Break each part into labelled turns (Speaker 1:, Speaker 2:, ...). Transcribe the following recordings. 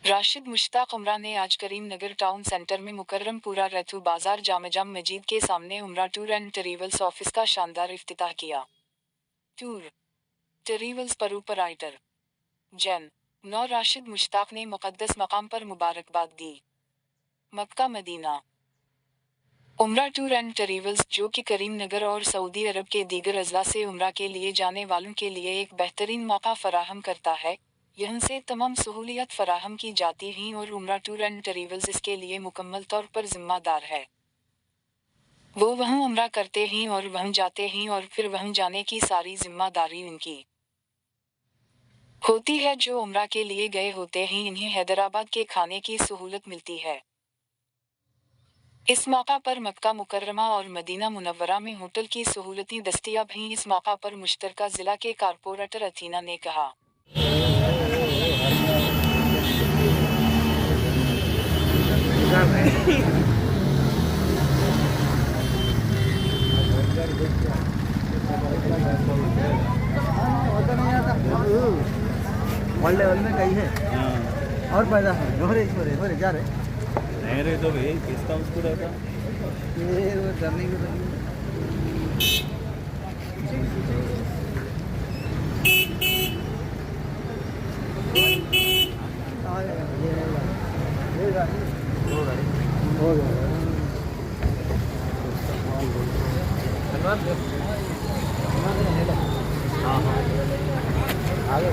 Speaker 1: राशिद मुश्ताक उमरा ने आज करीम नगर टाउन सेंटर में मुकर्रमपुरा रथू बाजार जामा मस्जिद के सामने उमरा टूर एंड ट्रेवल्स ऑफिस का शानदार इफ्तिताह किया। टूर ट्रेवल्स प्रोपराइटर जैन नौ राशिद मुश्ताक ने मुक़द्दस मकाम पर मुबारकबाद दी। मक्का मदीना उमरा टूर एंड ट्रेवल्स, जो कि करीम नगर और सऊदी अरब के दीगर अजला से उमरा के लिए जाने वालों के लिए एक बेहतरीन मौका फराहम करता है। यहाँ से तमाम सहूलियत फराहम की जाती हैं और उमरा टूर एंड ट्रेवल्स इसके लिए मुकम्मल तौर पर जिम्मेदार है। वो वहाँ उमरा करते हैं और वहाँ जाते हैं और फिर वहाँ जाने की सारी जिम्मेदारी उनकी होती है। जो उमरा के लिए गए होते हैं इन्हें हैदराबाद के खाने की सहूलत मिलती है। इस मौका पर मक्का मुकर्रमा और मदीना मुनव्वरा में होटल की सहूलतें दस्तयाब हैं। इस मौका पर मुश्तरका जिला के कारपोरेटर अथीना ने कहा,
Speaker 2: वर्ल्ड लेवल में कहीं है और पैदा है हो रहे जा रहे
Speaker 3: नहीं रहे तो भाई किसका उसको रहता
Speaker 2: ये वो करने की आगे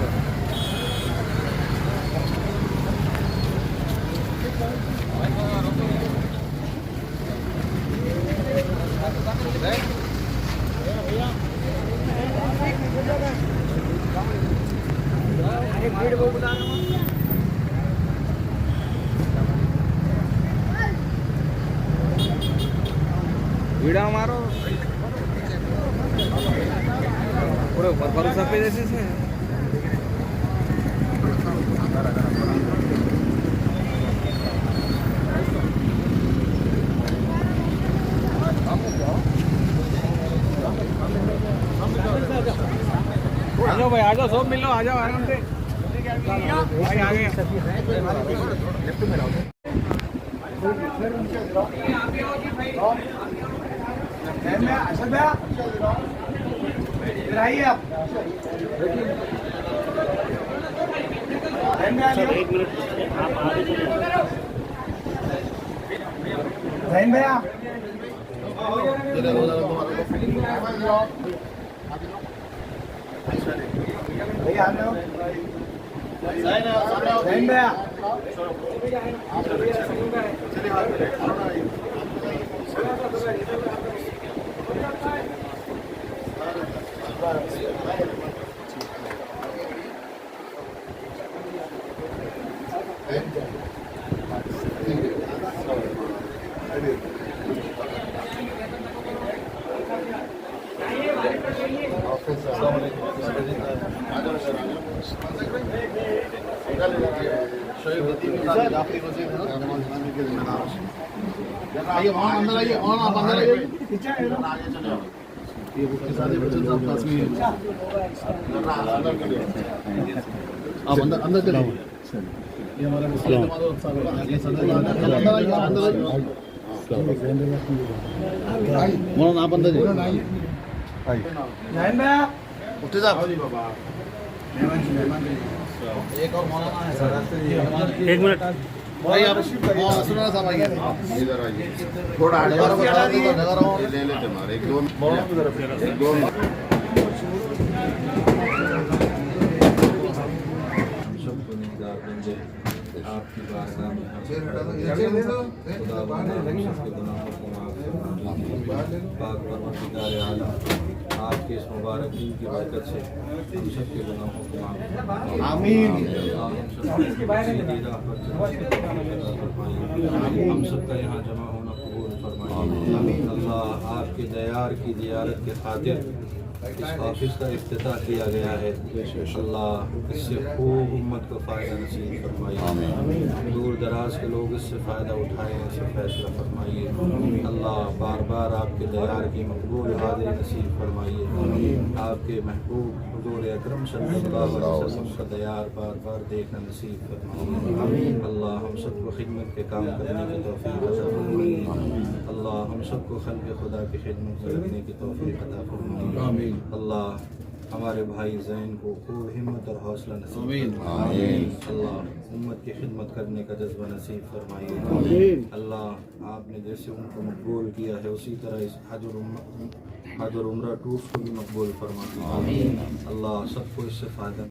Speaker 2: वीडियो मारो पूरे भरोसा पे जैसे से आ जाओ भाई, आ जाओ, सब मिल लो, आ जाओ आराम से भाई, आगे लेफ्ट में रहो। अच्छा भैया इधर आइए आप। एक मिनट आप आगे जैन भैया भैया आ जाओ। जैन भैया आइए वहाँ अंदर आइए, और आप अंदर आइए, आगे चले आओ। ये बुक के साथ बच्चों साहब पास में आप अंदर अंदर चले। ये हमारा मुस्लिम साहब आगे अंदर आइए, अंदर आइए। मोहन आप अंदर जाइए। जैन भैया उठे साहब एक और मौलाना है सर। एक मिनट भाई, आप सुना साहब आइए, इधर आइए थोड़ा आगे ले लेते हमारे एक दो आपकी बारगाह में पाक परवरदिगार आलम आपके इस मुबारक दिन की बरकत से हम सब के गुनाहों को माफ़ आमीन। हम सब का यहाँ जमा होना कबूल फरमाइए। अल्लाह आपके दयार की ज़ियारत के खातिर इस ऑफिस का इफ्तिताह किया गया है। अल्लाह इससे खूब उम्मत को फ़ायदा नसीब फरमाइए। दूर
Speaker 4: दराज के लोग इससे फ़ायदा उठाएँ, इससे फैसला फरमाइए। अल्लाह बार बार आपके दयार की मकबूल हाज़िरी नसीब फरमाइए। आपके महबूब हुज़ूर अकरम सल्लल्लाहु अलैहि वसल्लम का दयार बार बार देखना नसीब फरमाइए। अल्लाह हम सबको खिदमत के काम करने की तौफीक अता फरमाइए। अल्लाह हम सबको खल्क़ खुदा की खिदमत करने की तौफीक अता फरमाइए। अल्लाह हमारे भाई ज़ैन को खूब हिम्मत और हौसला नसीब फरमाइए। अल्लाह उम्मत की खिदमत करने का जज्बा नसीब फरमाइए। अल्लाह आपने जैसे उनको मकबूल किया है उसी तरह इस हज और उम्रा टूर्स को भी मकबूल फरमाइए। अल्लाह सबको इससे फ़ायदा